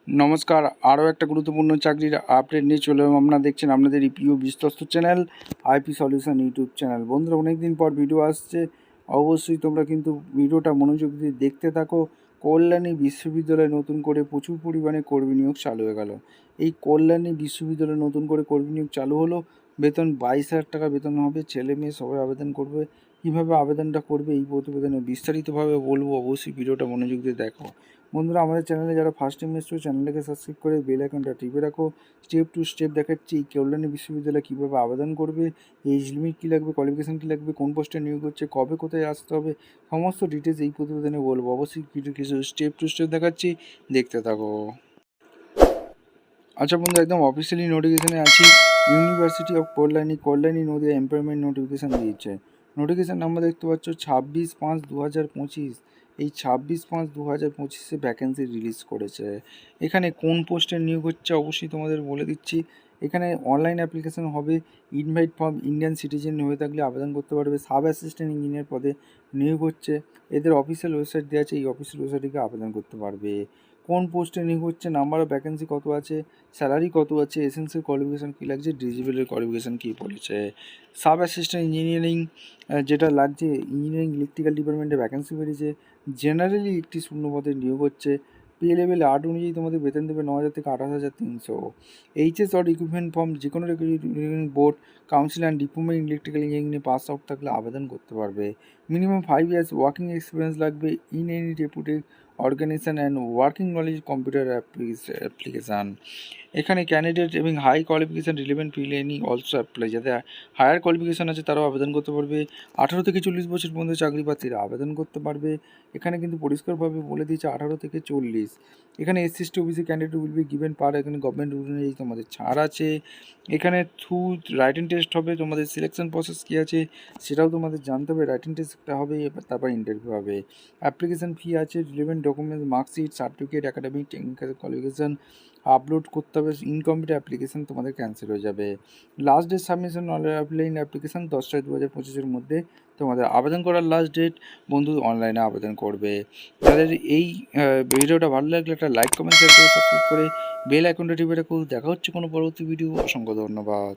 নমস্কার, আরও একটা গুরুত্বপূর্ণ চাকরির আপডেট নিয়ে চলে এলাম। আপনারা দেখছেন আপনাদের প্রিয় বিশ্বস্ত channel IP solution YouTube channel. বন্ধুরা, অনেক দিন পর ভিডিও আসছে, অবশ্যই তোমরা কিন্তু ভিডিওটা মনোযোগ দিয়ে দেখতে থাকো। কল্যাণী বিশ্ববিদ্যালয়ে নতুন করে প্রচুর পরিমাণে কর্মী নিয়োগ চালু হয়ে গেল। এই কল্যাণী বিশ্ববিদ্যালয়ে নতুন করে কর্মী নিয়োগ চালু হলো। বেতন 22,000 টাকা বেতন হবে। ছেলে মেয়ে সবাই আবেদন করবে। কীভাবে আবেদনটা করবে এই প্রতিবেদনে বিস্তারিতভাবে বলবো, অবশ্যই ভিডিওটা মনোযোগ দিয়ে দেখো। বন্ধুরা, আমাদের চ্যানেলে যারা ফার্স্ট টাইম এসছো, চ্যানেলটাকে সাবস্ক্রাইব করে বেল আইকনটা টিপে রাখো। স্টেপ টু স্টেপ দেখাচ্ছি এই কল্যাণী বিশ্ববিদ্যালয়ে কীভাবে আবেদন করবে, এজ লিমিট কী লাগবে, কোয়ালিফিকেশান কী লাগবে, কোন পোস্টে নিয়োগ হচ্ছে, কবে কোথায় আসতে হবে, সমস্ত ডিটেলস এই প্রতিবেদনে বলবো। অবশ্যই কিছু স্টেপ টু স্টেপ দেখাচ্ছি, দেখতে থাকো। আচ্ছা বন্ধু, একদম অফিসিয়ালি নোটিফিকেশানে আছি। University of Kalyani Nadia employment notification দিয়েছে। নোটিফিকেশান নাম্বার দেখতে পাচ্ছ 26/5/2025। এই 26/5/2025 ভ্যাকেন্সি রিলিজ করেছে। এখানে কোন পোস্টে নিয়োগ হচ্ছে অবশ্যই তোমাদের বলে দিচ্ছি। এখানে অনলাইন অ্যাপ্লিকেশান হবে। ইনভাইট ফর্ম ইন্ডিয়ান সিটিজেন হয়ে থাকলে আবেদন করতে পারবে। সাব অ্যাসিস্ট্যান্ট ইঞ্জিনিয়ার পদে নিয়োগ হচ্ছে। এদের অফিসিয়াল ওয়েবসাইট দেওয়া আছে, এই অফিসিয়াল ওয়েবসাইটে আবেদন করতে পারবে। কোন পোস্টে নিয়োগ হচ্ছে, নাম্বার অফ ভ্যাকেন্সি কত আছে, স্যালারি কত আছে, এসেন্সিয়াল কোয়ালিফিকেশান কী লাগছে, ডিজিবলের কোয়ালিফিকেশান কী বলেছে। সাব অ্যাসিস্ট্যান্ট ইঞ্জিনিয়ারিং যেটা লাগছে, ইঞ্জিনিয়ারিং ইলেকট্রিক্যাল ডিপার্টমেন্টে ভ্যাকেন্সি বেরিয়েছে। জেনারেলি একটি শূন্যপদে নিয়োগ হচ্ছে। পে লেভেল 8 অনুযায়ী তোমাদের বেতন দেবে 9,000 থেকে 28,300। এইচএস অর ইকুইপমেন্ট ফর্ম যে কোনো board, council and diploma electrical engineering pass out থাকলে আবেদন করতে পারবে। মিনিমাম 5 ইয়ার্স ওয়ার্কিং এক্সপিরিয়েন্স লাগবে in any reputed organisation and working knowledge computer application. এখানে ক্যান্ডিডেট এবং high qualification relevant field any also apply. যাদের হায়ার কোয়ালিফিকেশান আছে তারাও আবেদন করতে পারবে। 18 থেকে 40 বছর পর্যন্ত চাকরি প্রার্থীরা আবেদন করতে পারবে। এখানে কিন্তু পরিষ্কারভাবে বলে দিয়েছে 18 থেকে 40। এখানে SC OBC candidate will be given per, এখানে গভর্নমেন্ট রুল অনুযায়ী তোমাদের ছাড় আছে। এখানে থ্রু রাইটিং টেস্ট হবে। তোমাদের সিলেকশন প্রসেস কী আছে সেটাও তোমাদের জানতে হবে। রাইটিং টেস্টটা হবে, তারপর ইন্টারভিউ হবে। অ্যাপ্লিকেশান ফি আছে। Relevant documents, marksheet, certificate, academic, technical qualification upload করতে হবে। ইনকমপ্লিট অ্যাপ্লিকেশান তোমাদের ক্যান্সেল হয়ে যাবে। Last date submission online application 10/6/2025 মধ্যে তোমাদের আবেদন করার লাস্ট ডেট। বন্ধু অনলাইনে আবেদন করবে। যাদের এই ভিডিওটা ভালো লাগলে একটা লাইক, কমেন্ট, শেয়ার করে সাবস্ক্রাইব করে বেল আইকনটা টিপে রাখো। দেখা হচ্ছে কোনো পরবর্তী ভিডিও। অসংখ্য ধন্যবাদ।